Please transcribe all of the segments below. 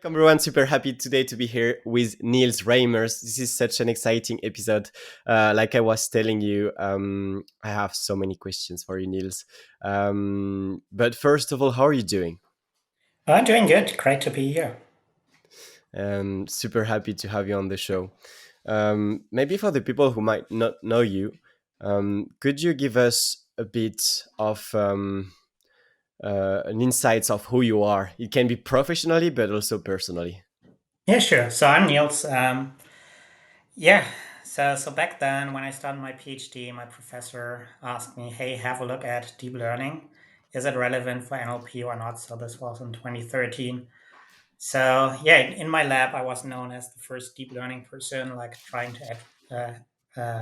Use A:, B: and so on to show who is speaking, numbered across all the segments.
A: everyone. Super happy today to be here with Nils Reimers. This is such an exciting episode. Like I was telling you, I have so many questions for you, Nils. But first of all, how are you doing?
B: I'm doing good. Great to be here.
A: Super happy to have you on the show. Maybe for the people who might not know you, could you give us a bit of an insights of who you are? It can be professionally, but also personally.
B: Yeah, sure. So I'm Niels. Yeah. So back then, when I started my PhD, my professor asked me, "Hey, have a look at deep learning. Is it relevant for NLP or not?" So this was in 2013. So yeah, in my lab, I was known as the first deep learning person, like trying to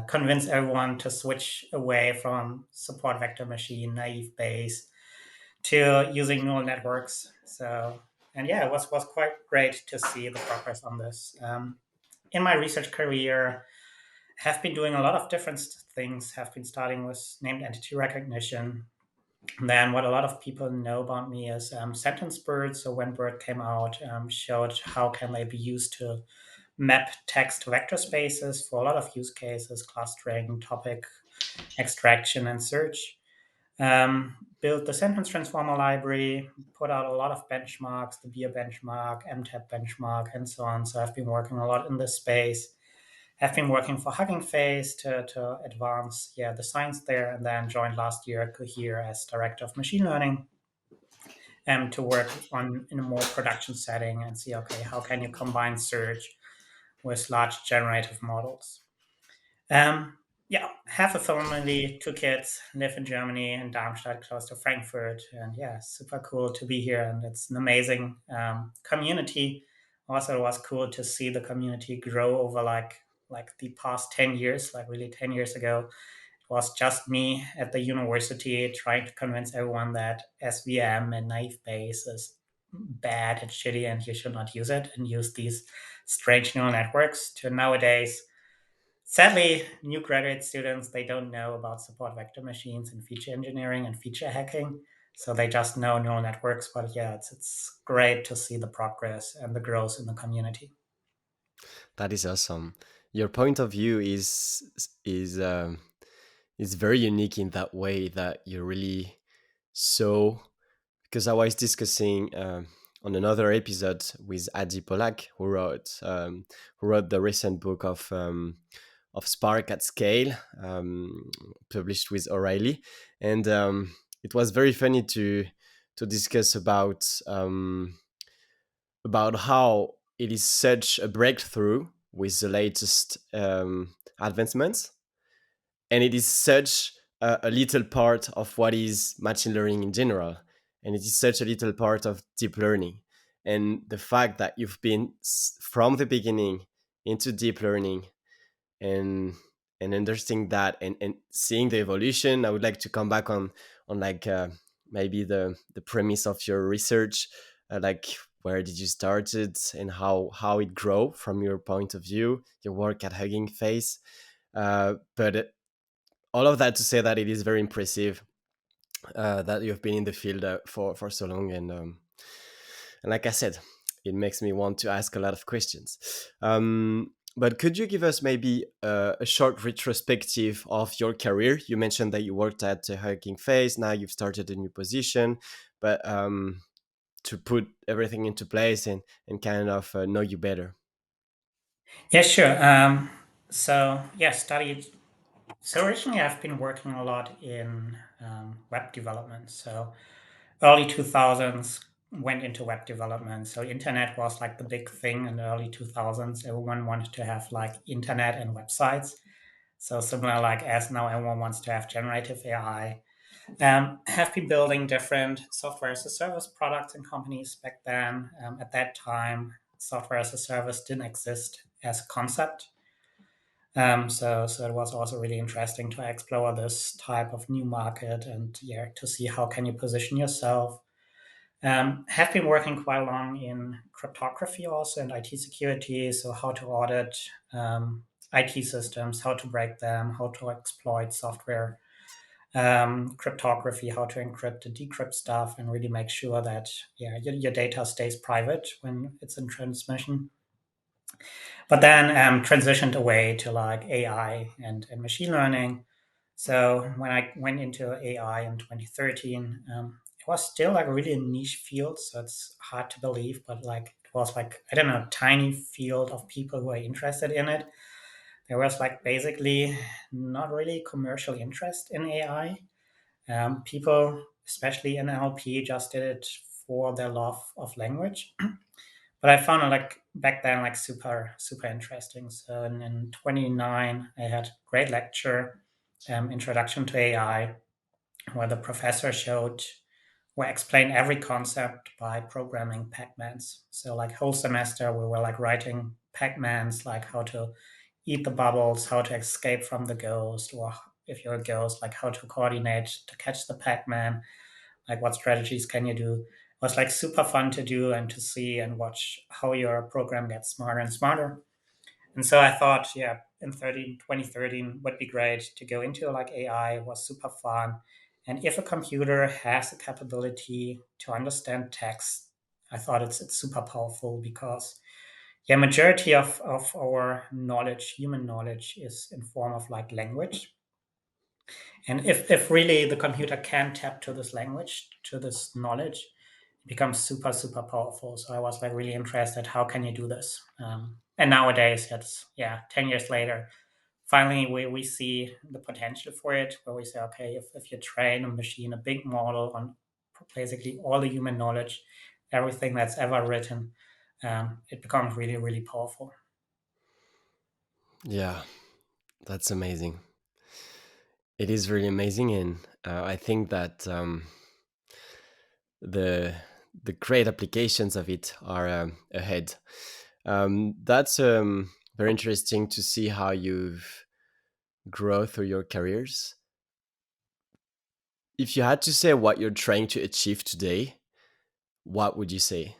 B: convince everyone to switch away from support vector machine, naive Bayes, to using neural networks. So, and yeah, it was quite great to see the progress on this. In my research career, have been doing a lot of different things. Have been starting with named entity recognition. And then what a lot of people know about me is sentence BERT. So when BERT came out, showed how can they be used to map text to vector spaces for a lot of use cases, clustering, topic extraction, and search. Built the sentence transformer library, put out a lot of benchmarks, the beer benchmark, MTAP benchmark, and so on. So I've been working a lot in this space. Have been working for HuggingFace to advance the science there, and then joined last year Cohere as director of machine learning to work on in a more production setting and see, okay, how can you combine search with large generative models. Um, yeah, have a family, two kids, live in Germany in Darmstadt, close to Frankfurt, and yeah, super cool to be here. And it's an amazing community. Also, it was cool to see the community grow over like the past 10 years. Like really, 10 years ago, it was just me at the university trying to convince everyone that SVM and naive Bayes is bad and shitty, and you should not use it and use these strange neural networks. To nowadays, sadly, new graduate students, they don't know about support vector machines and feature engineering and feature hacking. So they just know neural networks. But yeah, it's great to see the progress and the growth in the community.
A: That is awesome. Your point of view is very unique in that way that you really saw. Because I was discussing on another episode with Adi Polak, who wrote the recent book of Spark at Scale, published with O'Reilly, and it was very funny to discuss about how it is such a breakthrough with the latest advancements, and it is such a little part of what is machine learning in general, and it is such a little part of deep learning. And the fact that you've been from the beginning into deep learning and understanding that and seeing the evolution, I would like to come back on like maybe the premise of your research, like where did you start it and how it grow from your point of view, your work at Hugging Face. But all of that to say that it is very impressive that you've been in the field for so long, and like I said, it makes me want to ask a lot of questions. But could you give us maybe a short retrospective of your career? You mentioned that you worked at Hugging Face. Now you've started a new position, but to put everything into place and kind of know you better.
B: Yeah, sure. So yeah, studied. So originally, I've been working a lot in web development. So early 2000s went into web development. So internet was like the big thing in the early 2000s. Everyone wanted to have like internet and websites. So similar like as now everyone wants to have generative AI. Have been building different software as a service products and companies back then. At that time, software as a service didn't exist as a concept. So it was also really interesting to explore this type of new market and yeah, to see how can you position yourself. Have been working quite long in cryptography also and IT security. So how to audit IT systems, how to break them, how to exploit software. cryptography, how to encrypt and decrypt stuff, and really make sure that your data stays private when it's in transmission. But then transitioned away to like AI and machine learning. So when I went into AI in 2013, it was still like really a niche field. So it's hard to believe, but like it was like, I don't know, a tiny field of people who are interested in it. There was like basically not really commercial interest in AI. People, especially in NLP, just did it for their love of language. But I found it like back then like super interesting. So in 29, I had a great lecture, Introduction to AI, where the professor showed or explained every concept by programming Pac-Mans. So like whole semester we were like writing Pac-Mans, like how to eat the bubbles, how to escape from the ghost, or if you're a ghost, like how to coordinate to catch the Pac-Man, like what strategies can you do. It was like super fun to do and to see and watch how your program gets smarter and smarter. And so I thought, yeah, in 2013 would be great to go into like AI. It was super fun. And if a computer has the capability to understand text, I thought it's super powerful because yeah, majority of our knowledge, human knowledge, is in form of like language. And if really the computer can tap to this language, to this knowledge, it becomes super powerful. So I was like really interested. How can you do this? And nowadays, it's yeah, 10 years later, finally we see the potential for it. Where we say, okay, if you train a machine, a big model on basically all the human knowledge, everything that's ever written, it becomes really powerful.
A: Yeah, that's amazing. It is really amazing, and I think that the the great applications of it are ahead. That's very interesting to see how you've grown through your careers. If you had to say what you're trying to achieve today, what would you say?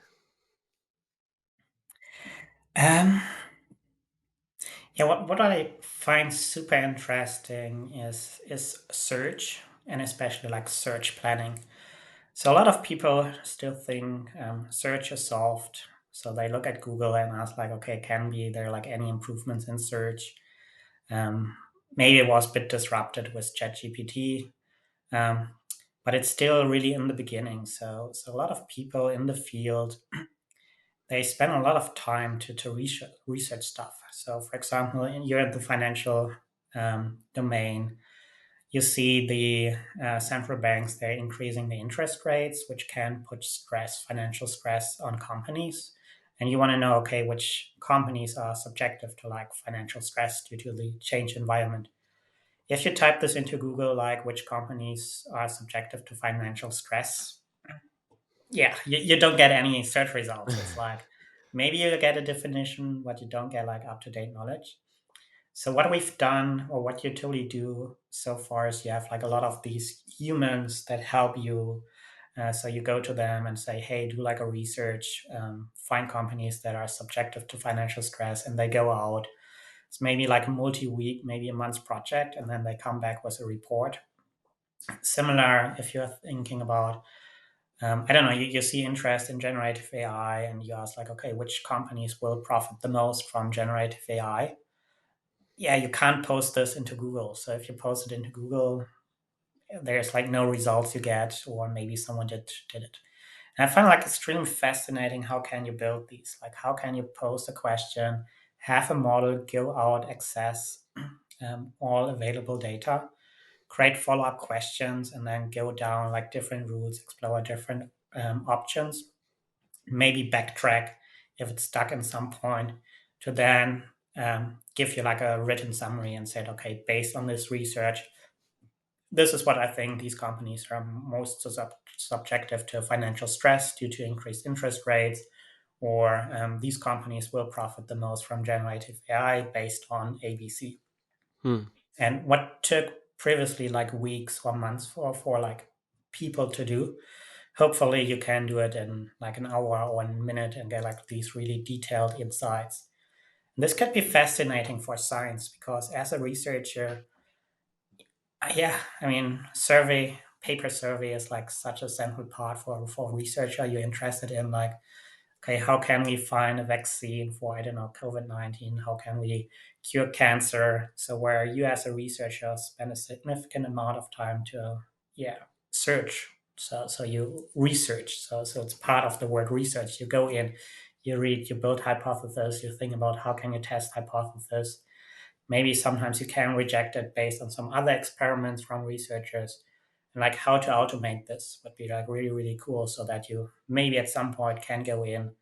B: Um, Yeah, what I find super interesting is search and especially like search planning. So a lot of people still think search is solved. So they look at Google and ask like, okay, can be there like any improvements in search? Um, Maybe it was a bit disrupted with ChatGPT, um, but it's still really in the beginning. So a lot of people in the field they spend a lot of time to research stuff. So, for example, you're in the financial domain. You see the central banks, they're increasing the interest rates, which can put stress, financial stress on companies. And you want to know, okay, which companies are subjective to like financial stress due to the change environment. If you type this into Google, like which companies are subjective to financial stress, yeah, you don't get any search results. It's like maybe you get a definition, but you don't get like up to date knowledge. So what we've done, or what you totally do so far, is you have like a lot of these humans that help you. So you go to them and say, "Hey, do like a research, find companies that are subjective to financial stress," and they go out. It's maybe like a multi-week, maybe a month's project, and then they come back with a report. Similar, if you're thinking about I don't know, you see interest in generative AI and you ask, like, okay, which companies will profit the most from generative AI? Yeah, you can't post this into Google. So if you post it into Google, there's like no results you get, or maybe someone did it. And I find like extremely fascinating how can you build these? Like, how can you post a question, have a model go out, access all available data, create follow-up questions, and then go down like different routes, explore different options, maybe backtrack if it's stuck in some point, to then give you like a written summary and said, okay, based on this research, this is what I think these companies are most subjective to financial stress due to increased interest rates, or these companies will profit the most from generative AI based on ABC.
A: Hmm.
B: And what took previously like weeks or months for like people to do, hopefully you can do it in like an hour or 1 minute and get like these really detailed insights. And this could be fascinating for science because as a researcher, Yeah, I mean, survey paper survey is like such a central part for researcher. You're interested in like, okay, how can we find a vaccine for, I don't know, COVID-19? How can we cure cancer? So where you as a researcher spend a significant amount of time to, yeah, search. So you research. So it's part of the word research. You go in, you read, you build hypothesis, you think about how can you test hypothesis. Maybe sometimes you can reject it based on some other experiments from researchers. And like how to automate this would be like really, really cool so that you maybe at some point can go in,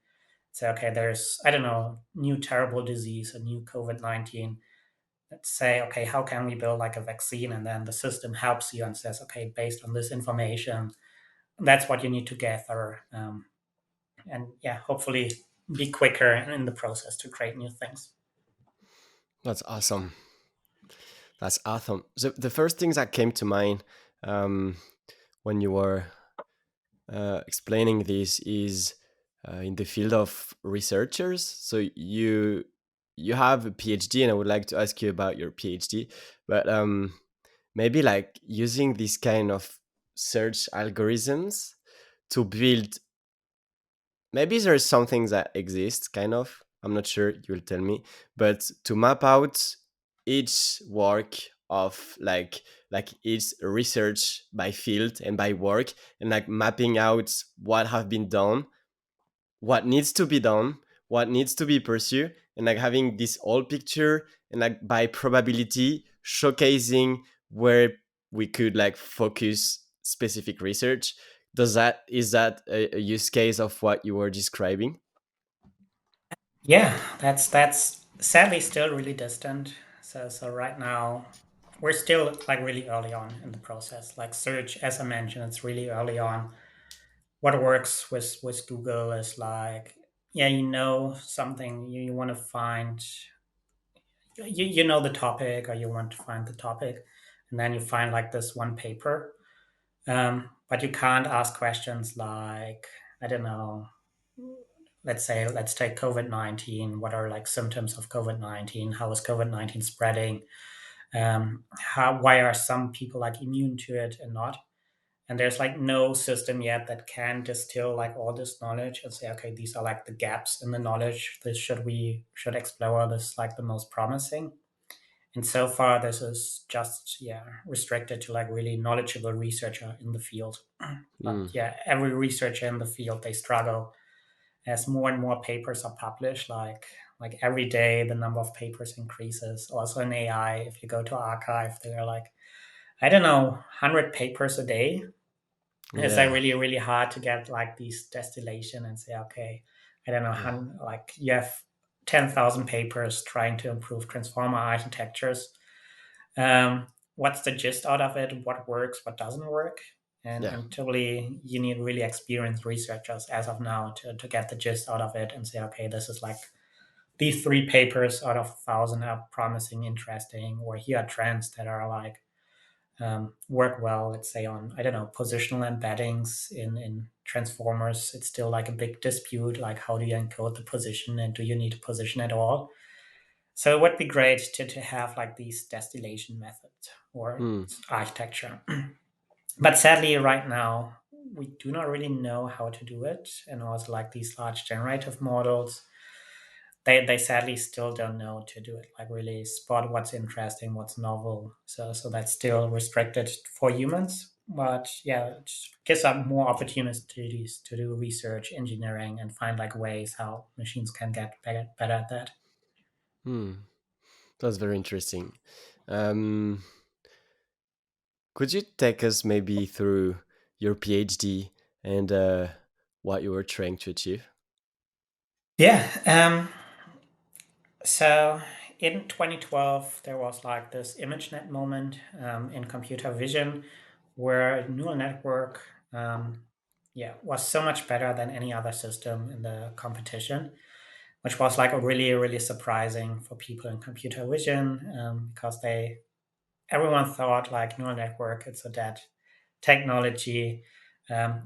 B: say, okay, there's, I don't know, new terrible disease, a new COVID-19. Let's say, okay, how can we build like a vaccine? And then the system helps you and says, okay, based on this information, that's what you need to gather. And yeah, hopefully be quicker in the process to create new things.
A: That's awesome. That's awesome. So the first things that came to mind um, when you were explaining this is in the field of researchers. So you have a PhD, and I would like to ask you about your PhD. But maybe like using this kind of search algorithms to build, maybe there is something that exists kind of, I'm not sure, you'll tell me, but to map out each work of like each research by field and by work, and like mapping out what have been done, what needs to be done, what needs to be pursued, and like having this whole picture, and like by probability showcasing where we could like focus specific research. Does that, is that a use case of what you were describing?
B: Yeah, that's sadly still really distant. So right now we're still like really early on in the process. Like search, as I mentioned, it's really early on. What works with Google is like, yeah, you know something you want to find, you know the topic or you want to find the topic, and then you find like this one paper. But you can't ask questions like, I don't know, let's say let's take COVID-19. What are like symptoms of COVID-19? How is COVID-19 spreading? How, why are some people like immune to it and not? And there's like no system yet that can distill like all this knowledge and say, okay, these are like the gaps in the knowledge, this should we should explore, this like the most promising. And so far this is just, yeah, restricted to like really knowledgeable researcher in the field. But
A: Mm,
B: yeah, every researcher in the field, they struggle as more and more papers are published. Like every day the number of papers increases. Also in AI, if you go to archive, there are like, I don't know, 100 papers a day. It's like
A: yeah,
B: really, really hard to get like these distillation and say, okay, I don't know,
A: yeah,
B: like you have 10,000 papers trying to improve transformer architectures. What's the gist out of it? What works? What doesn't work?
A: yeah.
B: And typically, you need really experienced researchers as of now to get the gist out of it and say, okay, this is like these three papers out of 1,000 are promising, interesting, or here are trends that are like work well. Let's say on, I don't know, positional embeddings in transformers. It's still like a big dispute. Like, how do you encode the position, and do you need a position at all? So it would be great to have like these distillation methods or
A: Mm,
B: architecture. But sadly, right now, we do not really know how to do it. And also, like these large generative models, they sadly still don't know to do it, like really spot what's interesting, what's novel. So that's still restricted for humans. But yeah, it gives up more opportunities to do research, engineering, and find like ways how machines can get better at that.
A: mm. That's very interesting. Um, could you take us maybe through your PhD and what you were trying to achieve?
B: Yeah. So in 2012, there was like this ImageNet moment in computer vision where a neural network, yeah, was so much better than any other system in the competition, which was like a really, really surprising for people in computer vision because everyone thought like neural network, it's a dead technology.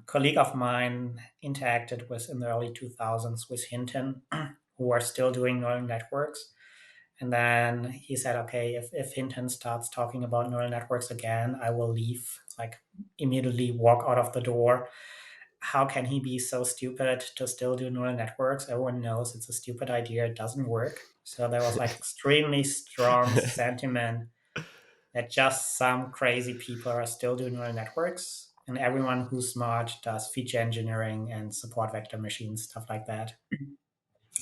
B: Colleague of mine interacted with in the early 2000s with Hinton, who are still doing neural networks, And then he said, okay, if Hinton starts talking about neural networks again, I will leave, like immediately walk out of the door. How can he be so stupid to still do neural networks? Everyone knows it's a stupid idea. It doesn't work. So there was like extremely strong sentiment that just some crazy people are still doing neural networks, and everyone who's smart does feature engineering and support vector machines, stuff like that.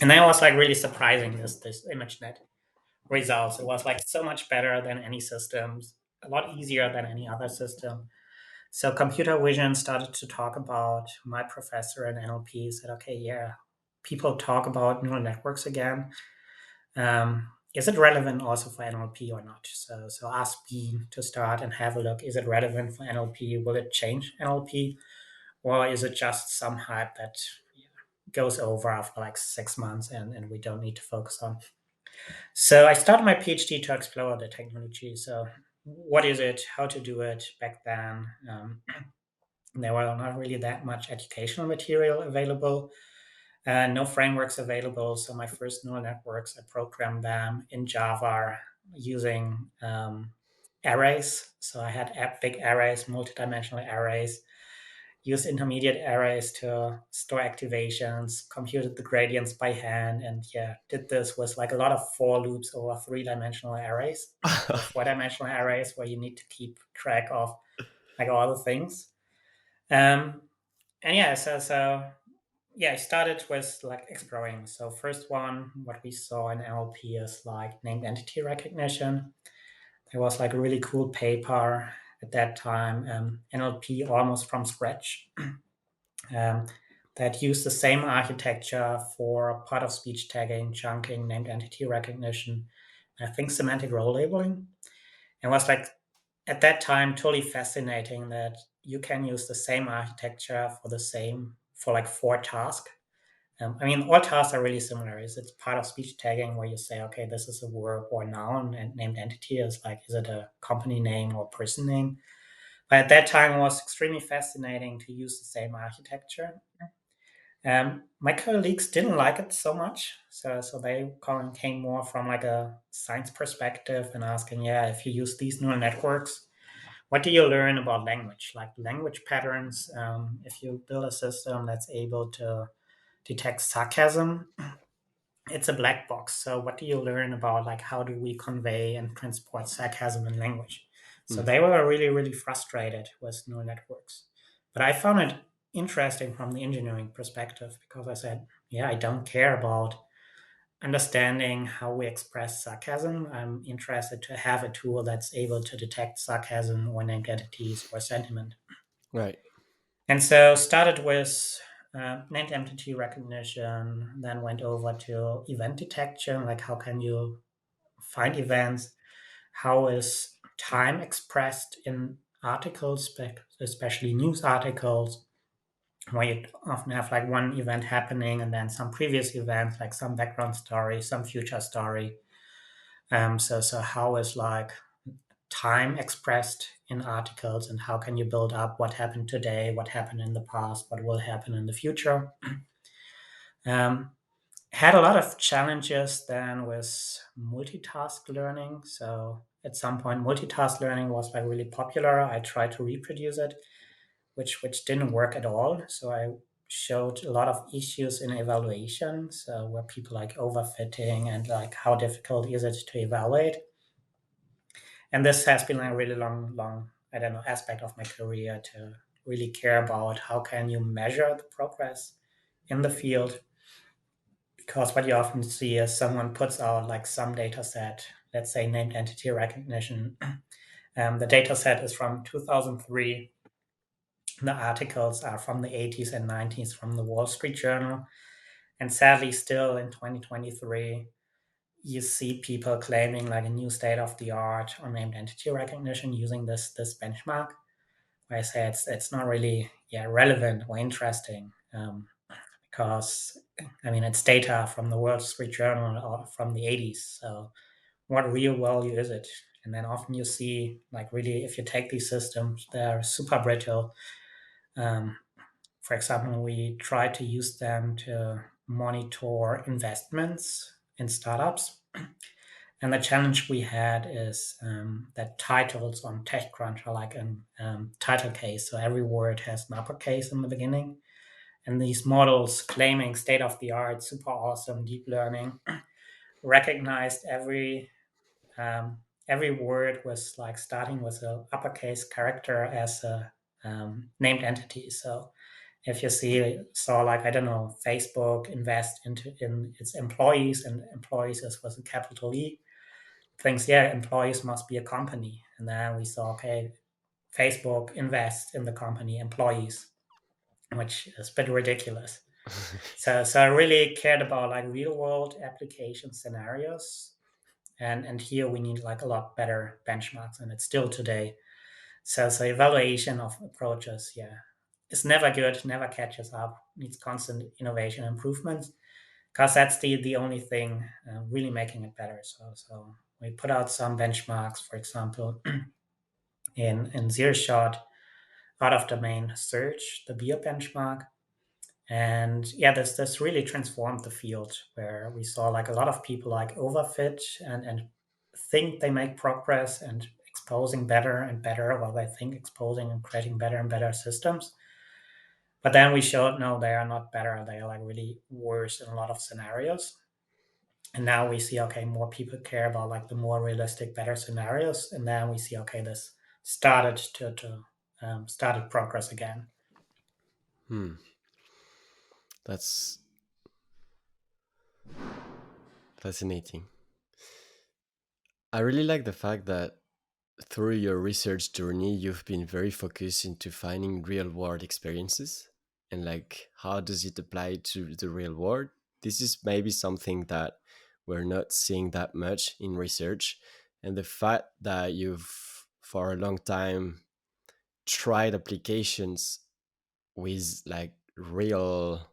B: And that was like really surprising, this ImageNet results. It was like so much better than any systems, a lot easier than any other system. So computer vision started to talk about, my professor in NLP said, okay, yeah, people talk about neural networks again. Is it relevant also for NLP or not? So ask me to start and have a look. Is it relevant for NLP? Will it change NLP? Or is it just some hype that goes over after like 6 months and we don't need to focus on? So I started my PhD to explore the technology. So what is it? How to do it back then? There were not really that much educational material available, no frameworks available. So my first neural networks, I programmed them in Java using arrays. So I had big arrays, multidimensional arrays, used intermediate arrays to store activations, computed the gradients by hand, and yeah, did this with like a lot of for loops over three-dimensional arrays or four-dimensional arrays where you need to keep track of like all the things. Um, and yeah, so yeah, I started with like exploring. So first one, what we saw in NLP is like named entity recognition. There was like a really cool paper at that time, NLP almost from scratch, um, that used the same architecture for part of speech tagging, chunking, named entity recognition, I think semantic role labeling. And was like at that time totally fascinating that you can use the same architecture for the same for like four tasks. I mean, all tasks are really similar. It's part of speech tagging where you say, okay, this is a verb or noun, and named entity is like, is it a company name or person name? But at that time, it was extremely fascinating to use the same architecture. My colleagues didn't like it so much, so they came more from like a science perspective and asking, yeah, if you use these neural networks, what do you learn about language, like language patterns? If you build a system that's able to detect sarcasm, it's a black box. So what do you learn about like how do we convey and transport sarcasm in language? So
A: Hmm.
B: they were really, really frustrated with neural networks. But I found it interesting from the engineering perspective because I said, yeah, I don't care about understanding how we express sarcasm. I'm interested to have a tool that's able to detect sarcasm or named entities or sentiment.
A: Right.
B: And so started with named entity recognition, then went over to event detection, like how can you find events, how is time expressed in articles, especially news articles, where you often have like one event happening and then some previous event, like some background story, some future story. So how is like time expressed in articles, and how can you build up what happened today, what happened in the past, what will happen in the future. Um, had a lot of challenges then with multitask learning. So at some point, multitask learning was like really popular. I tried to reproduce it, which didn't work at all. So I showed a lot of issues in evaluation. So where people like overfitting and like how difficult is it to evaluate. And this has been a really long, I don't know, aspect of my career to really care about how can you measure the progress in the field. Because what you often see is someone puts out like some data set, let's say named entity recognition. The data set is from 2003. The articles are from the 80s and 90s from the Wall Street Journal. And sadly, still in 2023, you see people claiming like a new state of the art on named entity recognition using this benchmark. I say it's not really relevant or interesting, because I mean it's data from the Wall Street Journal or from the 80s. So what real value is it? And then often you see like really if you take these systems, they're super brittle. Um, for example, we try to use them to monitor investments in startups. And the challenge we had is that titles on TechCrunch are like a title case. So every word has an uppercase in the beginning. And these models claiming state of the art, super awesome deep learning, recognized every word was like starting with a uppercase character as a named entity. So if you saw like, I don't know, Facebook invest in its employees, and employees is was a capital E, thinks, yeah, employees must be a company. And then we saw, okay, Facebook invest in the company employees, which is a bit ridiculous. So I really cared about like real world application scenarios. And here we need like a lot better benchmarks, and it's still today. So evaluation of approaches, yeah, it's never good, never catches up, needs constant innovation improvements, because that's the only thing really making it better. So we put out some benchmarks, for example, in zero shot out of domain search, the beer benchmark. And yeah, this really transformed the field, where we saw like a lot of people like overfit and think they make progress and exposing better and better, while they think exposing and creating better and better systems. But then we showed no, they are not better. They are like really worse in a lot of scenarios. And now we see, okay, more people care about like the more realistic, better scenarios. And then we see, okay, this started to started progress again.
A: Hmm. That's fascinating. I really like the fact that through your research journey, you've been very focused into finding real world experiences and like how does it apply to the real world. This is maybe something that we're not seeing that much in research. And the fact that you've for a long time tried applications with like real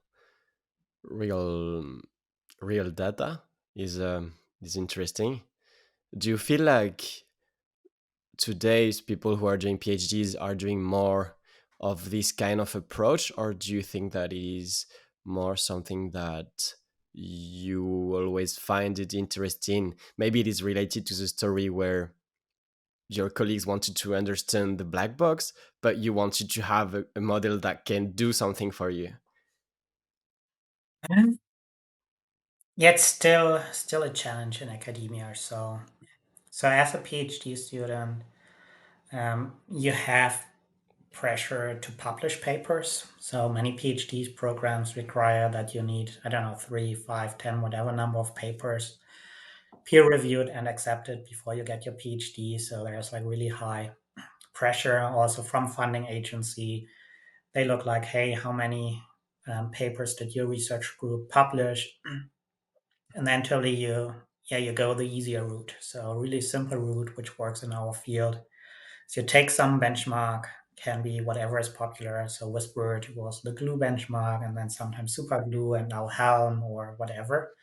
A: real data is interesting. Do you feel like today's people who are doing PhDs are doing more of this kind of approach, or do you think that is more something that you always find it interesting? Maybe it is related to the story where your colleagues wanted to understand the black box, but you wanted to have a model that can do something for you.
B: Mhm. Yeah, it's still a challenge in academia. So as a PhD student, you have pressure to publish papers. So many PhD programs require that you need, I don't know, three, five, 10, whatever number of papers peer reviewed and accepted before you get your PhD. So there's like really high pressure also from funding agency. They look like, hey, how many papers did your research group publish? And then tell you, yeah, you go the easier route. So a really simple route, which works in our field. So you take some benchmark, can be whatever is popular. So Whispered was the glue benchmark, and then sometimes super glue, and now Helm or whatever.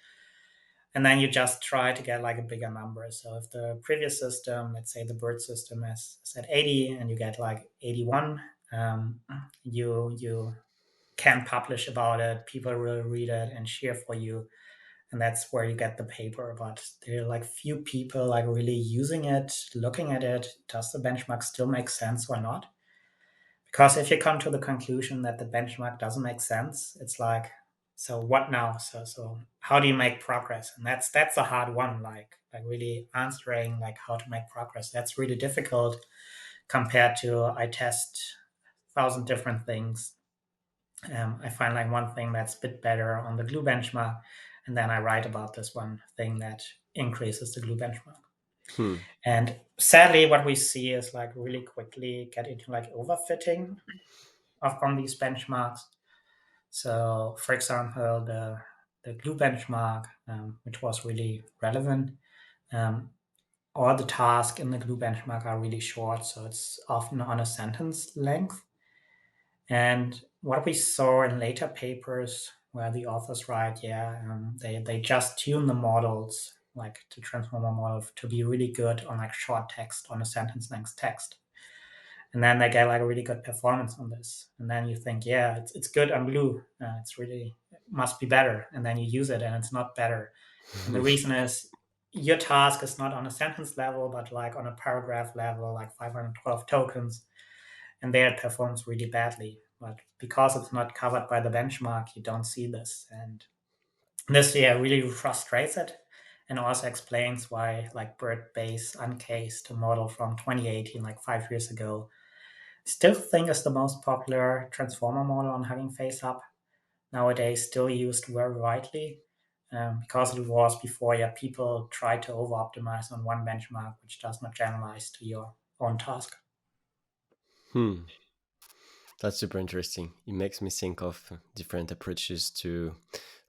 B: And then you just try to get like a bigger number. So if the previous system, let's say the bird system is at 80 and you get like 81, um, you can publish about it. People will read it and cheer for you, and that's where you get the paper. But there are like few people like really using it, looking at it. Does the benchmark still make sense or not? Because if you come to the conclusion that the benchmark doesn't make sense, it's like, so what now? So how do you make progress? And that's a hard one. Like really answering like how to make progress. That's really difficult compared to I test 1,000 different things. I find like one thing that's a bit better on the glue benchmark, and then I write about this one thing that increases the glue benchmark.
A: Hmm.
B: And sadly, what we see is like really quickly get into like overfitting of on these benchmarks. So, for example, the glue benchmark, which was really relevant, um, all the tasks in the glue benchmark are really short, so it's often on a sentence length. And what we saw in later papers where the authors write, yeah, they just tune the models, like to transformer model, to be really good on like short text, on a sentence length text. And then they get like a really good performance on this. And then you think, yeah, it's good on glue. It's really, it must be better. And then you use it and it's not better. And the reason is your task is not on a sentence level, but like on a paragraph level, like 512 tokens, and there it performs really badly. But because it's not covered by the benchmark, you don't see this. And this, yeah, really frustrates it, and also explains why like BERT-based uncased model from 2018, like 5 years ago, still think is the most popular transformer model on HuggingFace Hub nowadays, still used very widely, because it was before, yeah, people tried to over optimize on one benchmark which does not generalize to your own task.
A: Hmm. That's super interesting. It makes me think of different approaches to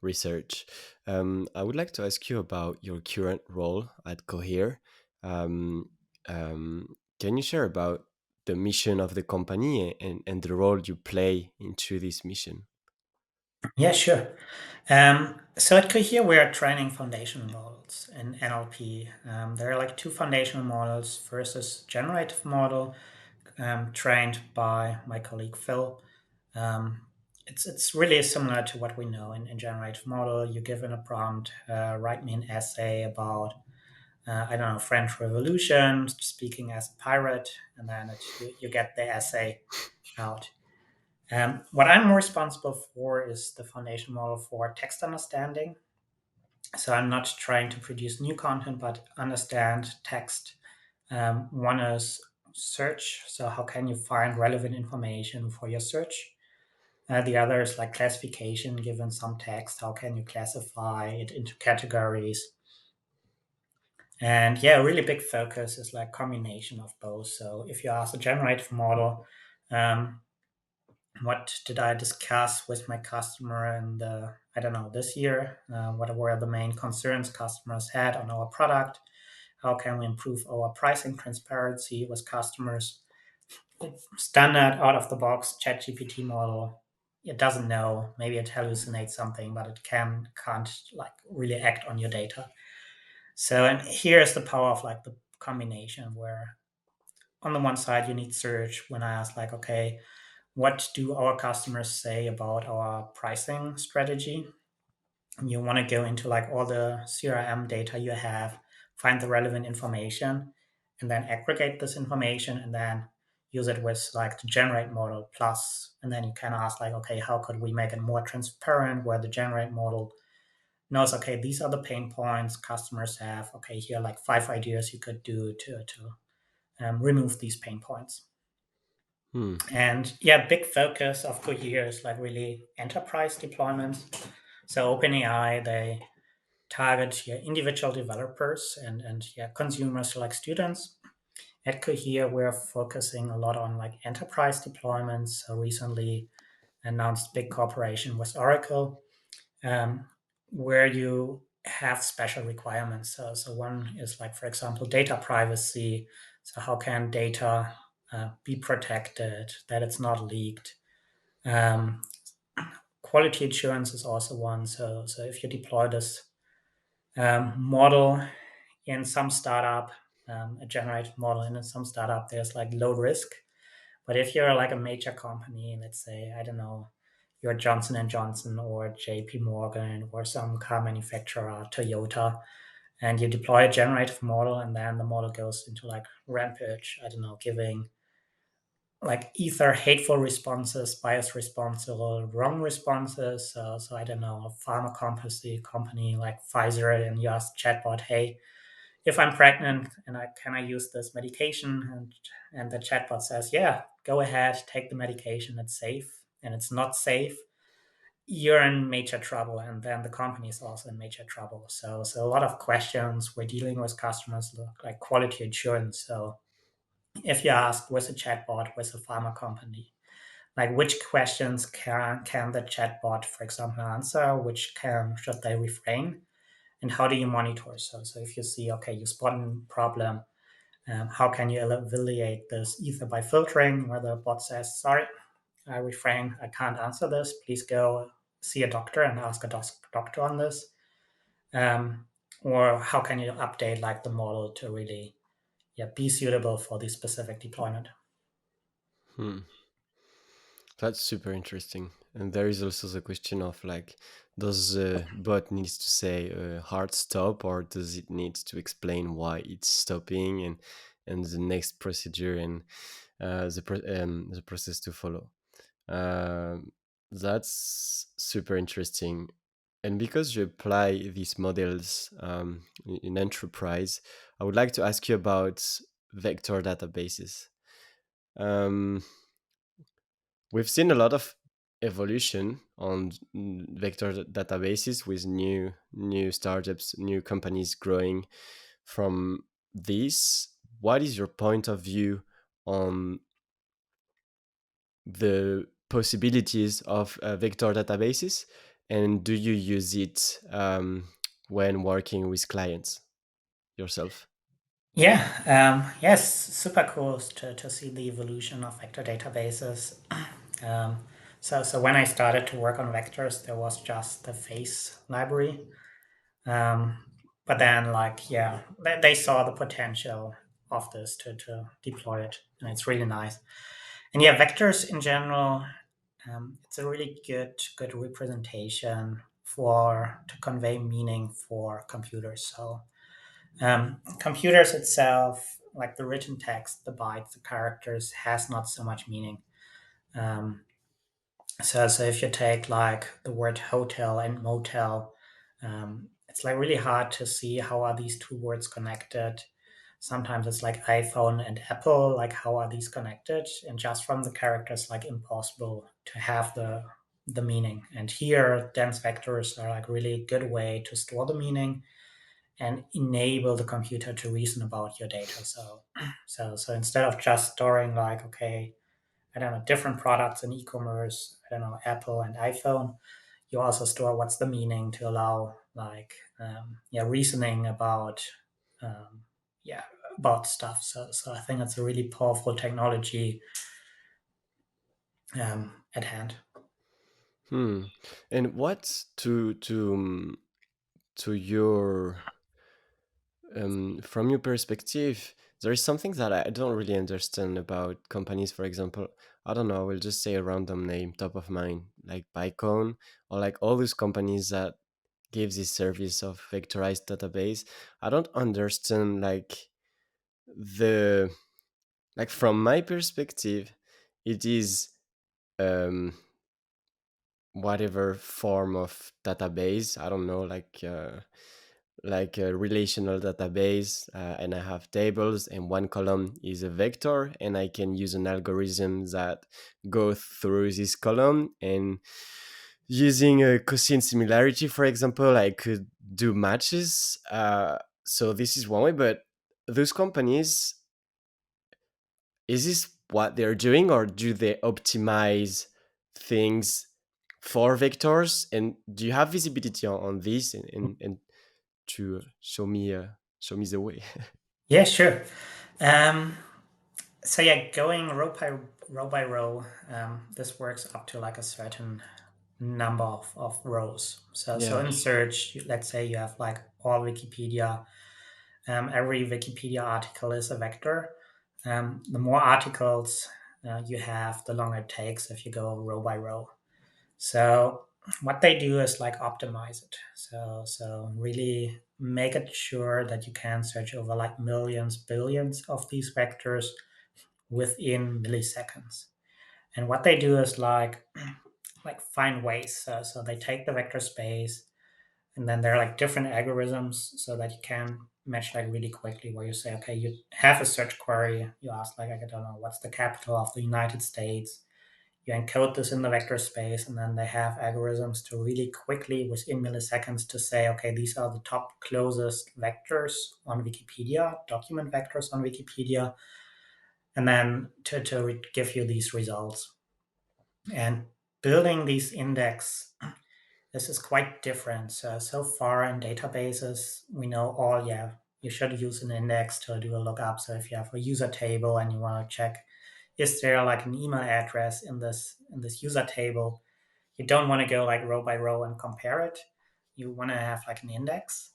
A: research. I would like to ask you about your current role at Cohere. Um, can you share about the mission of the company and the role you play into this mission?
B: Yeah, sure. So at Cohere, we are training foundational models in NLP. There are like two foundational models. First is generative model, trained by my colleague Phil. Um, it's really similar to what we know in generative model. You give in a prompt, write me an essay about I don't know, French Revolution, speaking as a pirate, and then you get the essay out. What I'm responsible for is the foundation model for text understanding. So I'm not trying to produce new content, but understand text. One is search. So how can you find relevant information for your search? The other is like classification, given some text. How can you classify it into categories? And yeah, a really big focus is like combination of both. So if you ask a generative model, um, what did I discuss with my customer in the, I don't know, this year? What were the main concerns customers had on our product? How can we improve our pricing transparency with customers? Standard out of the box ChatGPT model. It doesn't know. Maybe it hallucinates something, but it can't like really act on your data. So, and here's the power of like the combination where on the one side you need search when I ask like, okay, what do our customers say about our pricing strategy? And you want to go into like all the CRM data you have, find the relevant information, and then aggregate this information and then use it with like the generate model plus. And then you can ask like, okay, how could we make it more transparent where the generate model knows, okay, these are the pain points customers have. Okay, here are like 5 ideas you could do to remove these pain points.
A: Hmm.
B: And yeah, big focus of Cohere is like really enterprise deployments. So OpenAI, they target yeah, individual developers and yeah, consumers like students. At Cohere, we're focusing a lot on like enterprise deployments. So recently announced big cooperation with Oracle, um, where you have special requirements. So one is like, for example, data privacy. So how can data be protected, that it's not leaked? Um, Quality assurance is also one. So if you deploy this model in some startup, a generative model in some startup, there's like low risk. But if you're like a major company, let's say, I don't know, you're Johnson and Johnson or JP Morgan or some car manufacturer, Toyota, and you deploy a generative model and then the model goes into like rampage, I don't know, giving like either hateful responses, bias responses, or wrong responses. So I don't know, a pharma company like Pfizer, and you ask chatbot, hey, if I'm pregnant and I use this medication, and the chatbot says, yeah, go ahead, take the medication, it's safe, and it's not safe, you're in major trouble, and then the company is also in major trouble. So a lot of questions we're dealing with customers look like quality assurance. So if you ask with a chatbot with a pharma company, like which questions can the chatbot, for example, answer, which can should they refrain, and how do you monitor? So if you see, okay, you spot a problem, how can you evaluate this? Either by filtering, where the bot says, sorry, I refrain, I can't answer this, please go see a doctor and ask a doctor on this. Um, or how can you update like the model to really, yeah, be suitable for the specific deployment?
A: Hmm. That's super interesting. And there is also the question of like, does the bot needs to say hard stop, or does it need to explain why it's stopping, and the next procedure, and the process to follow. That's super interesting. And because you apply these models in enterprise, I would like to ask you about vector databases. Um, we've seen a lot of evolution on vector databases with new startups, new companies growing from this. What is your point of view on the possibilities of vector databases, and do you use it when working with clients yourself?
B: Yeah, yes, super cool to see the evolution of vector databases. um, so when I started to work on vectors, there was just the face library. Um, but then, like, yeah, they saw the potential of this to deploy it, and it's really nice. And yeah, vectors in general, it's a really good representation for to convey meaning for computers. So computers itself, like the written text, the bytes, the characters, has not so much meaning. Um, so if you take like the word hotel and motel, it's like really hard to see how are these two words connected. Sometimes it's like iPhone and Apple, like how are these connected? And just from the characters, like impossible to have the meaning. And here, dense vectors are like really good way to store the meaning and enable the computer to reason about your data. So instead of just storing like, okay, I don't know, different products in e-commerce, I don't know, Apple and iPhone, you also store what's the meaning to allow like yeah, reasoning about um, yeah, about stuff. So I think it's a really powerful technology at hand.
A: Hmm. And what to your from your perspective, there is something that I don't really understand about companies. For example, I don't know, I will just say a random name top of mind, like Pycon, or like all these companies that give this service of vectorized database. I don't understand the like from my perspective, it is um whatever form of database. I don't know, like a relational database, and I have tables, and one column is a vector, and I can use an algorithm that go through this column, and using a cosine similarity, for example, I could do matches. So this is one way, but those companies, is this what they're doing, or do they optimize things for vectors? And do you have visibility on this, and to show me the way?
B: Yeah, sure. Um, so yeah, going row by row, this works up to like a certain number of rows. So
A: Yeah.
B: in search, let's say you have like all Wikipedia. Every Wikipedia article is a vector. The more articles you have, the longer it takes if you go row by row. So what they do is like optimize it. So really make it sure that you can search over like millions, billions of these vectors within milliseconds. And what they do is like find ways. So they take the vector space, and then there are like different algorithms so that you can match like really quickly, where you say, okay, you have a search query, you ask like, I don't know, what's the capital of the United States, you encode this in the vector space, and then they have algorithms to really quickly within milliseconds to say, okay, these are the top closest vectors on Wikipedia, document vectors on Wikipedia, and then to give you these results. And building these index, this is quite different. So far in databases, we know all, yeah, you should use an index to do a lookup. So if you have a user table and you want to check, is there like an email address in this user table? You don't want to go like row by row and compare it. You want to have like an index.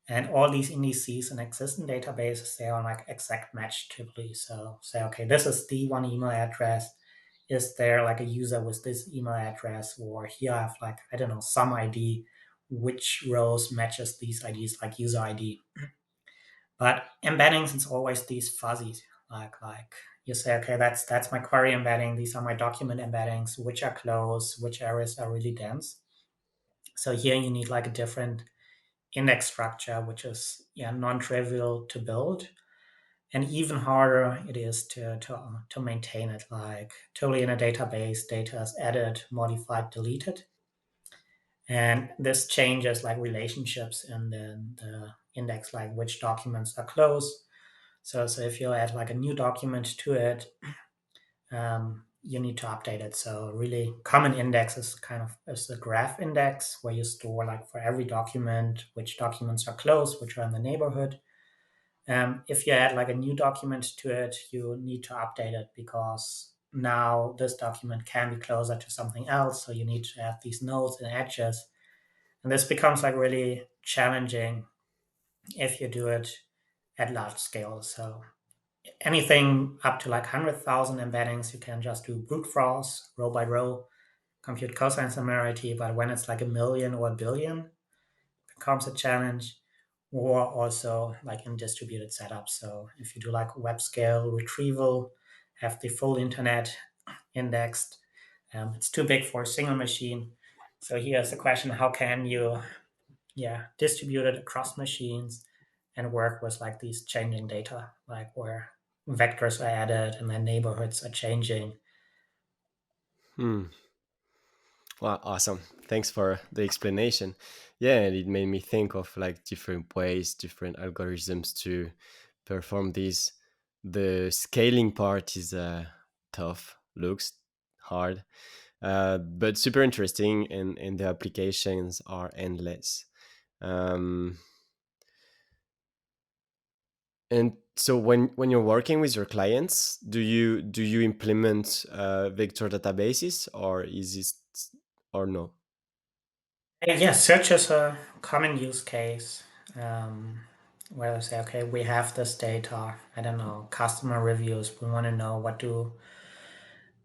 B: And all these indices in existing databases, they are like exact match typically. So say, okay, this is the one email address. is there like a user with this email address, or here I have like, I don't know, some ID, which rows matches these IDs, like user ID. But embeddings, it's always these fuzzies, like you say, okay, that's my query embedding. These are my document embeddings, which are close, which areas are really dense. So here you need like a different index structure, which is non-trivial to build, and even harder it is to maintain it. Like totally in a database, data is added, modified, deleted, and this changes like relationships in the index, like which documents are close. So if you add like a new document to it, you need to update it. So really common index is kind of is the graph index, where you store like for every document which documents are close, which are in the neighborhood. If you add like a new document to it, you need to update it, because now this document can be closer to something else. So you need to add these nodes and edges. And this becomes like really challenging if you do it at large scale. So anything up to like 100,000 embeddings, you can just do brute force, row by row, compute cosine similarity. But when it's like a million or a billion, it becomes a challenge. Or also like in distributed setups. So if you do like web scale retrieval, have the full internet indexed, it's too big for a single machine. So here's the question: how can you, distribute it across machines and work with like these changing data, like where vectors are added and then neighborhoods are changing.
A: Hmm. Wow, awesome. Thanks for the explanation. Yeah, and it made me think of like different ways, different algorithms to perform this. The scaling part is tough, looks hard, but super interesting, and the applications are endless. Um, and so when you're working with your clients, do you implement vector databases, or is it, or no?
B: Yeah, search is a common use case, where they say, okay, we have this data, I don't know, customer reviews. We want to know what do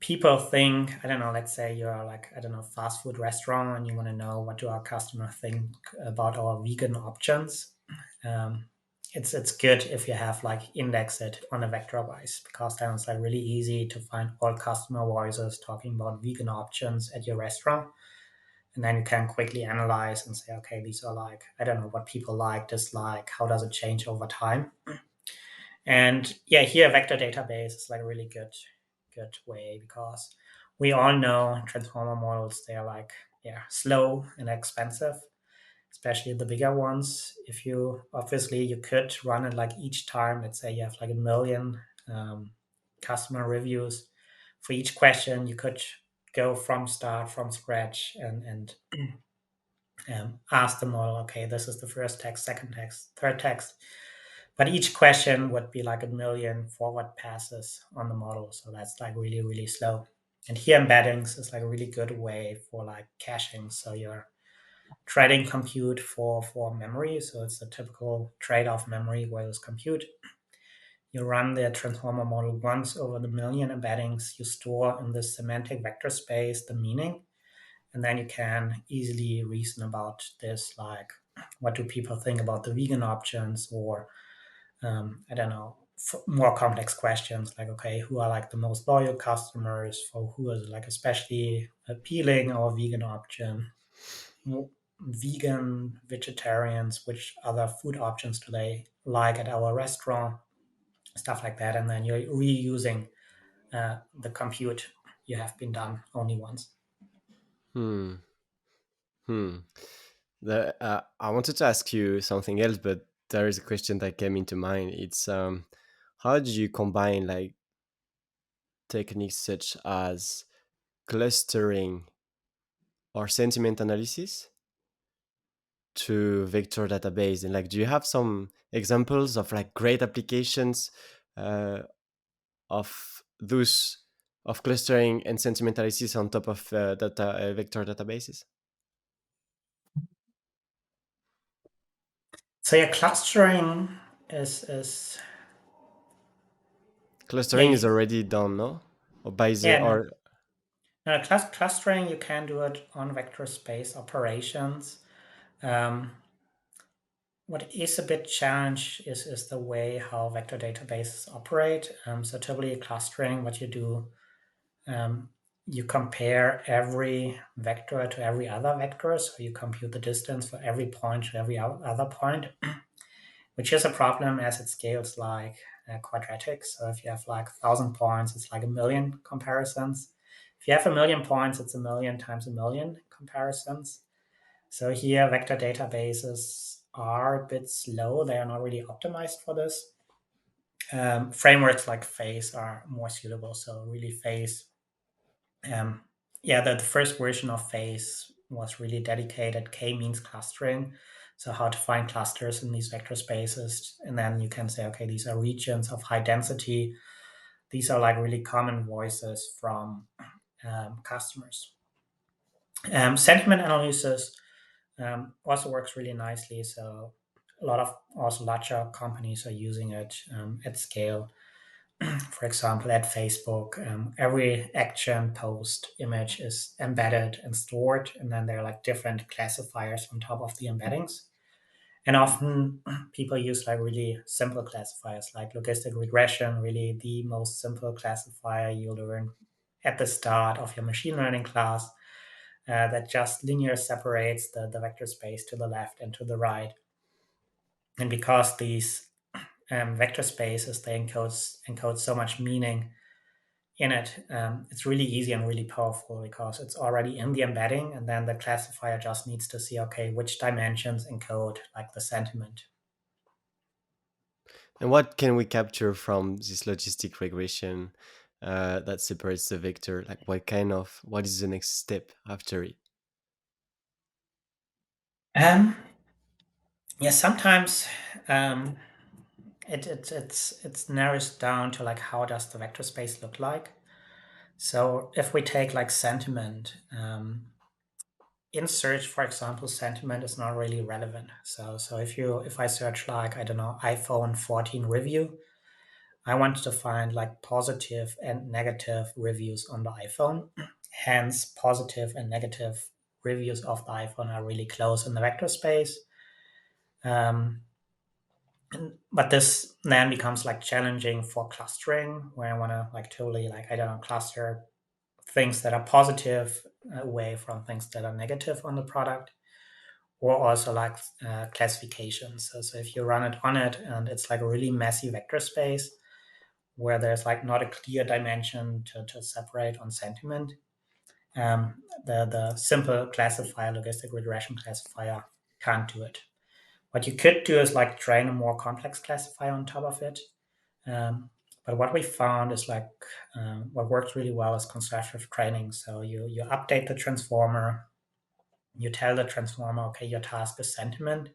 B: people think. I don't know, let's say you're like, I don't know, fast food restaurant, and you want to know what do our customer think about our vegan options. Um, it's good if you have like index it on a vector wise, because then it's like really easy to find all customer voices talking about vegan options at your restaurant. And then you can quickly analyze and say, okay, these are like, I don't know, what people like, dislike, how does it change over time. And yeah, here vector database is like a really good way, because we all know transformer models, they are like, slow and expensive, especially the bigger ones. If you obviously you could run it like each time, let's say you have like a million um, customer reviews for each question, you could go from start from scratch and ask the model, okay, this is the first text, second text, third text. But each question would be like a million forward passes on the model. So that's like really, really slow. And here embeddings is like a really good way for like caching. So you're trading compute for memory. So it's a typical trade-off memory versus compute. You run the transformer model once over the million embeddings. You store in this semantic vector space the meaning, and then you can easily reason about this, like what do people think about the vegan options, or I don't know, more complex questions like, okay, who are like the most loyal customers, for who is like especially appealing our vegan option, vegan vegetarians, which other food options do they like at our restaurant, stuff like that. And then you're reusing the compute you have been done only once.
A: Hmm. Hmm. I wanted to ask you something else, but there is a question that came into mind. It's how do you combine like techniques such as clustering or sentiment analysis to vector database? And like, do you have some examples of like great applications uh, of those, of clustering and sentiment analysis on top of data vector databases?
B: So yeah, clustering is yeah
A: Clustering is already done, no? Or by the
B: yeah no,
A: or
B: Clustering, you can do it on vector space operations. Um, what is a bit challenge is the way how vector databases operate. So typically clustering, what you do, um, you compare every vector to every other vector. So you compute the distance for every point to every other point, which is a problem as it scales like quadratic. So if you have like 1,000 points, it's like a million comparisons. If you have a million points, it's a million times a million comparisons. So here, vector databases are a bit slow. They are not really optimized for this. Frameworks like Face are more suitable. So really, Face, um, yeah, the first version of Face was really dedicated k-means clustering. So how to find clusters in these vector spaces, and then you can say, okay, these are regions of high density. These are like really common voices from customers. Sentiment analysis also works really nicely. So a lot of also larger companies are using it at scale. For example, at Facebook, every action, post, image is embedded and stored, and then there are like different classifiers on top of the embeddings. And often people use like really simple classifiers like logistic regression, really the most simple classifier you learn at the start of your machine learning class, that just linear separates the vector space to the left and to the right. And because these vector spaces, they encode so much meaning in it, it's really easy and really powerful because it's already in the embedding, and then the classifier just needs to see, okay, which dimensions encode like the sentiment.
A: And what can we capture from this logistic regression that separates the vector? Like, what is the next step after it?
B: Um, yeah, sometimes um, it's narrows down to like how does the vector space look like. So if we take like sentiment, in search, for example, sentiment is not really relevant. So if I search like, I don't know, iPhone 14 review, I want to find like positive and negative reviews on the iPhone. Hence, positive and negative reviews of the iPhone are really close in the vector space. Um, but this then becomes like challenging for clustering, where I want to like totally like, I don't know, cluster things that are positive away from things that are negative on the product, or also like classification. So if you run it on it and it's like a really messy vector space where there's like not a clear dimension to separate on sentiment, the simple classifier, logistic regression classifier, can't do it. What you could do is like train a more complex classifier on top of it. But what we found is like what works really well is constructive training. So you update the transformer, you tell the transformer, okay, your task is sentiment,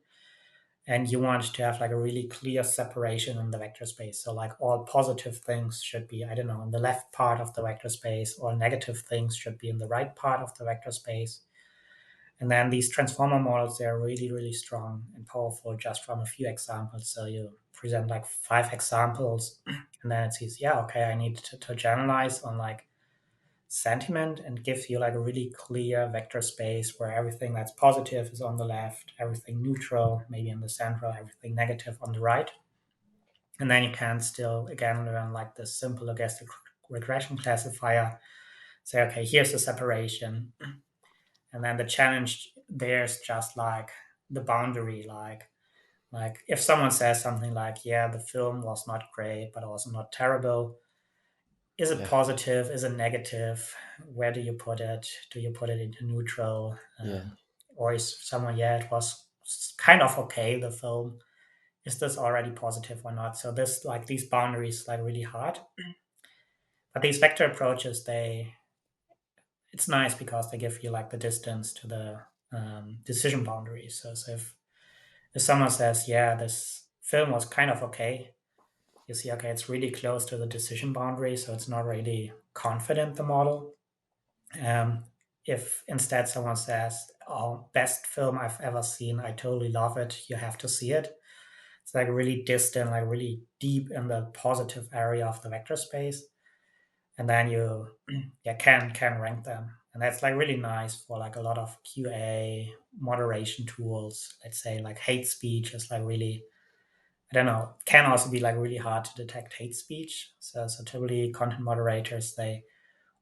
B: and you want to have like a really clear separation in the vector space. So like all positive things should be, I don't know, in the left part of the vector space, or negative things should be in the right part of the vector space. And then these transformer models, they're really, really strong and powerful just from a few examples. So you present like 5 examples, and then it says, yeah, okay, I need to generalize on like sentiment, and gives you like a really clear vector space where everything that's positive is on the left, everything neutral maybe in the center, everything negative on the right. And then you can still again learn like this simple logistic regression classifier, say, okay, here's the separation. And then the challenge there is just like the boundary, like if someone says something like, yeah, the film was not great but also not terrible, is it
A: Yeah,
B: positive, is it negative, where do you put it, do you put it into neutral,
A: yeah,
B: or is someone, yeah, it was kind of okay, the film, is this already positive or not? So this like these boundaries like really hard. But these vector approaches, they, it's nice because they give you like the distance to the decision boundaries. So if someone says, yeah, this film was kind of okay, you see, okay, it's really close to the decision boundary, so it's not really confident, the model. Um, if instead someone says, "Oh, best film I've ever seen. I totally love it. You have to see it." It's like really distant, like really deep in the positive area of the vector space. and then you yeah can rank them, and that's like really nice for like a lot of QA moderation tools. Let's say like hate speech is like really, I don't know, can also be like really hard to detect hate speech. So typically content moderators, they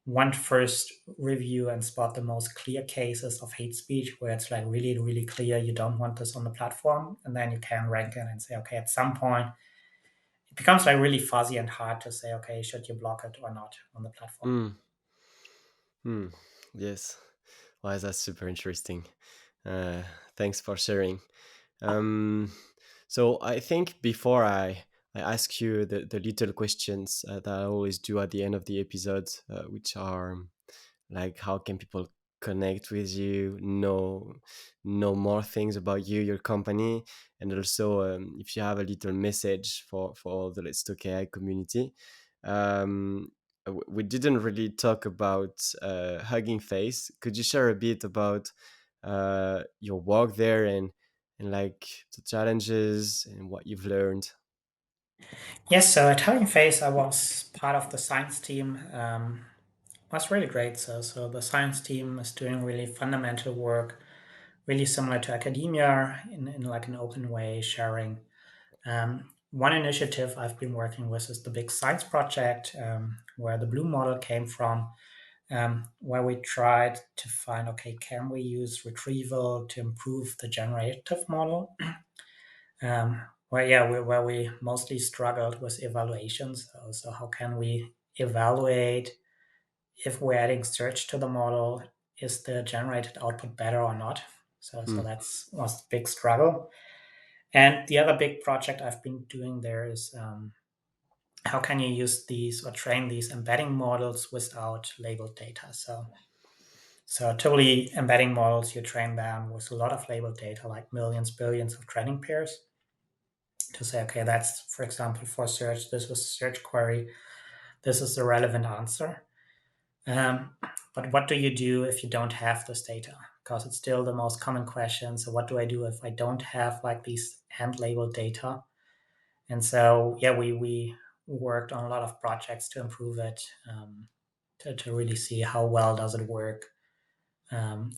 B: want first review and spot the most clear cases of hate speech where it's like really, really clear you don't want this on the platform. And then you can rank it and say, okay, at some point it becomes like really fuzzy and hard to say, okay, should you block it or not on the platform.
A: Mm, mm, yes. Why is that super interesting? Uh, Thanks for sharing. Um, so I think before I ask you the little questions that I always do at the end of the episode, which are like how can people connect with you, know more things about you, your company, and also if you have a little message for the Let's Talk AI community. We didn't really talk about Hugging Face. Could you share a bit about your work there and like the challenges and what you've learned?
B: Yes, so at HuggingFace, I was part of the science team. Was really great. So the science team is doing really fundamental work, really similar to academia in like an open way, sharing. One initiative I've been working with is the Big Science Project, where the Blue model came from, where we tried to find, okay, can we use retrieval to improve the generative model? Where we mostly struggled with evaluations. So how can we evaluate if we're adding search to the model, is the generated output better or not? So
A: Hmm.
B: that's was the big struggle. And the other big project I've been doing there is how can you use these or train these embedding models without labeled data? So totally embedding models, you train them with a lot of labeled data, like millions, billions of training pairs to say, okay, that's, for example, for search, this was a search query, this is the relevant answer. Um, but what do you do if you don't have this data? Because it's still the most common question. So what do I do if I don't have like these hand labeled data? And so yeah, we worked on a lot of projects to improve it, to really see how well does it work,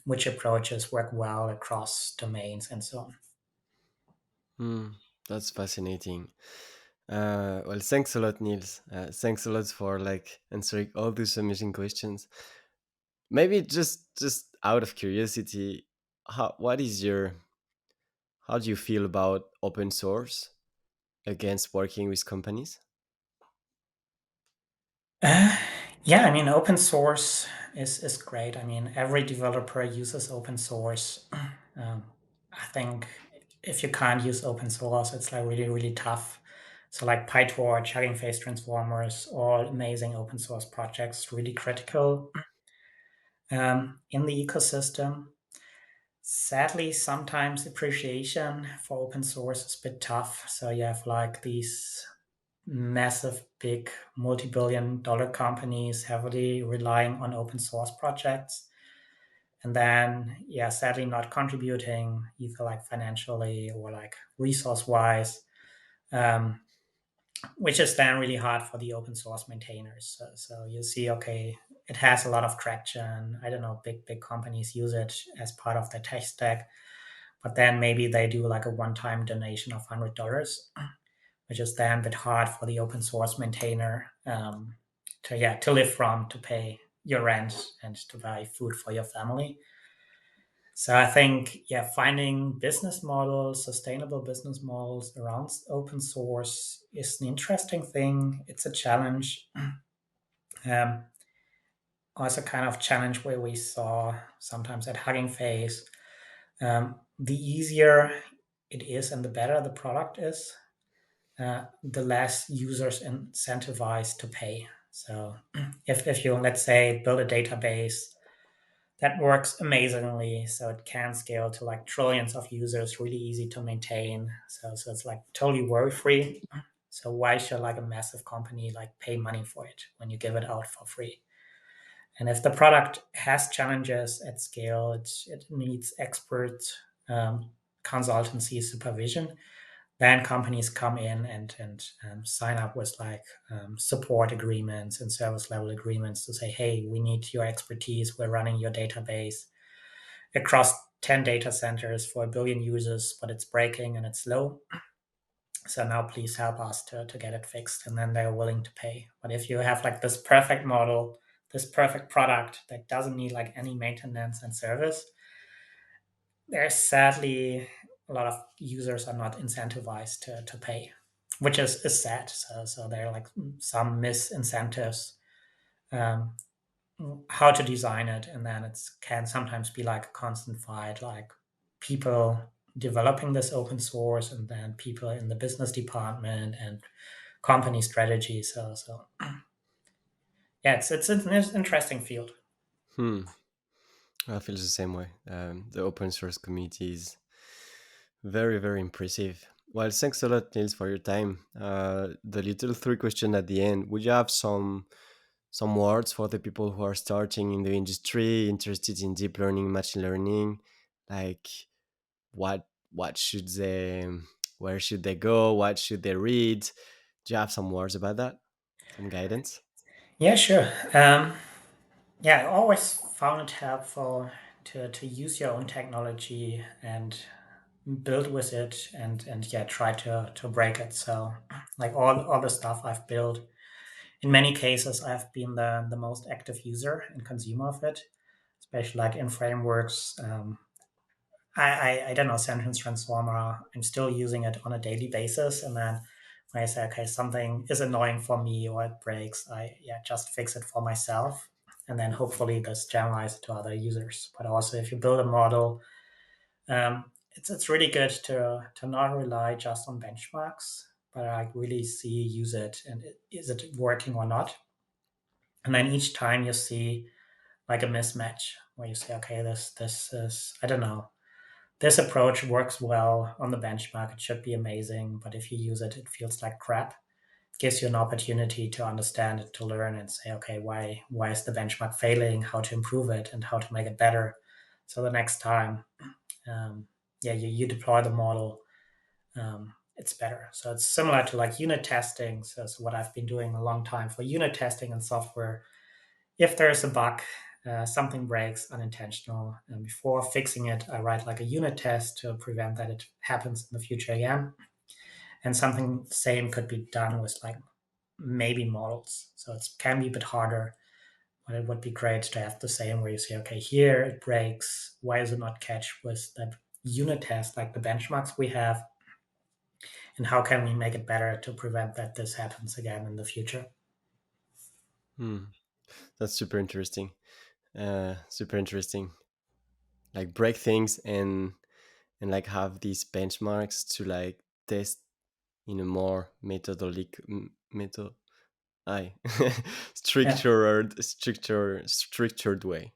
B: which approaches work well across domains and so on.
A: Hmm. That's fascinating. Well, thanks a lot, Niels. Thanks a lot for like answering all these amazing questions. Maybe just out of curiosity, what is your how do you feel about open source against working with companies?
B: Uh, yeah, I mean, open source is great. I mean, every developer uses open source. I think if you can't use open source, it's like really, really tough. So, like PyTorch, Hugging Face Transformers, all amazing open source projects, really critical in the ecosystem. Sadly, sometimes appreciation for open source is a bit tough. So, you have like these massive, big, multi-billion dollar companies heavily relying on open source projects. And then, yeah, sadly not contributing either like financially or like resource wise, um, which is then really hard for the open source maintainers. So you see, okay, it has a lot of traction. I don't know, big companies use it as part of their tech stack, but then maybe they do like a one-time donation of $100, which is then a bit hard for the open source maintainer, to live from, to pay your rent and to buy food for your family. So I think, yeah, finding business models, sustainable business models around open source is an interesting thing. It's a challenge. Um, Also, kind of challenge where we saw sometimes at Hugging Face, the easier it is and the better the product is, the less users incentivized to pay. So if you, let's say, build a database that works amazingly, so it can scale to like trillions of users, really easy to maintain. So it's like totally worry free. So why should like a massive company like pay money for it when you give it out for free? And if the product has challenges at scale, it needs expert um, consultancy supervision, then companies come in and sign up with like support agreements and service level agreements to say, hey, we need your expertise. We're running your database across 10 data centers for a billion users, but it's breaking and it's slow. So now please help us to get it fixed. And then they're willing to pay. But if you have like this perfect model, this perfect product that doesn't need like any maintenance and service, there's sadly a lot of users are not incentivized to pay, which is sad. So there are like some misincentives, um, how to design it, and then it can sometimes be like a constant fight, like people developing this open source and then people in the business department and company strategy. So yeah, it's an interesting field.
A: Hmm. I feel the same way. The open source community is very, very impressive. Well, thanks a lot, Nils, for your time. The little three question at the end. Would you have some words for the people who are starting in the industry, interested in deep learning, machine learning? Like, what should they, where should they go? What should they read? Do you have some words about that? Some guidance?
B: Yeah, sure. Yeah, I always found it helpful to use your own technology and build with it and yeah, try to break it. So like all the stuff I've built, in many cases I've been the most active user and consumer of it, especially like in frameworks. I don't know, sentence transformer. I'm still using it on a daily basis, and then when I say okay, something is annoying for me or it breaks, I yeah just fix it for myself, and then hopefully this generalize it to other users. But also, if you build a model, it's really good to not rely just on benchmarks, but like really see use it and is it working or not. And then each time you see like a mismatch where you say, okay, this is I don't know, this approach works well on the benchmark. It should be amazing, but if you use it, it feels like crap. It gives you an opportunity to understand it, to learn, and say, okay, why is the benchmark failing? How to improve it, and how to make it better. So the next time, yeah, you deploy the model, it's better. So it's similar to like unit testing. So what I've been doing a long time for unit testing and software, if there's a bug, something breaks unintentional, and before fixing it, I write like a unit test to prevent that it happens in the future again. And something same could be done with like maybe models. So it can be a bit harder, but it would be great to have the same where you say, okay, here it breaks. Why does it not catch with that unit test, like the benchmarks we have, and how can we make it better to prevent that this happens again in the future?
A: Hmm. That's super interesting. Super interesting. Like break things and like have these benchmarks to like test in a more methodologic method I
B: Yeah.
A: structured way.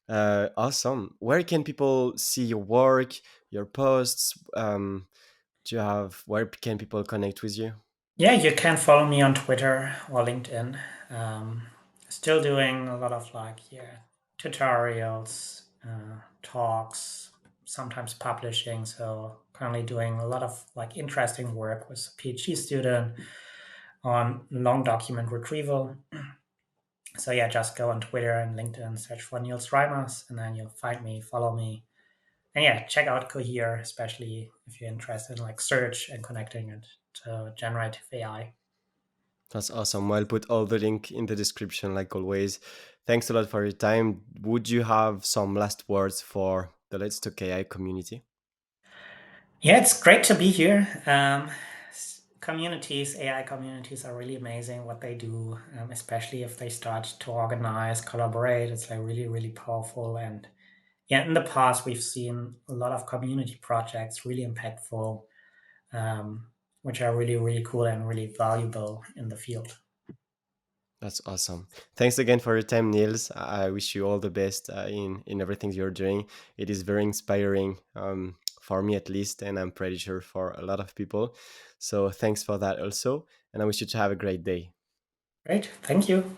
A: Awesome. Where can people see your work, your posts? Do you have where can people connect with you?
B: Yeah, you can follow me on Twitter or LinkedIn. Um, Still doing a lot of like yeah tutorials, talks, sometimes publishing. So currently doing a lot of like interesting work with a PhD student on long document retrieval. So yeah, just go on Twitter and LinkedIn, search for Nils Reimers, and then you'll find me, follow me, and yeah, check out Cohere, especially if you're interested in like search and connecting it to generative AI.
A: That's awesome. I'll put all the link in the description, like always. Thanks a lot for your time. Would you have some last words for the Let's Talk AI community?
B: Yeah, it's great to be here. Communities, AI communities are really amazing what they do, especially if they start to organize, collaborate. It's like really, really powerful. And yeah, in the past, we've seen a lot of community projects really impactful, which are really, really cool and really valuable in the field.
A: That's awesome. Thanks again for your time, Niels. I wish you all the best in everything you're doing. It is very inspiring for me, at least, and I'm pretty sure for a lot of people. So thanks for that also, and I wish you to have a great day.
B: Great. Thank you.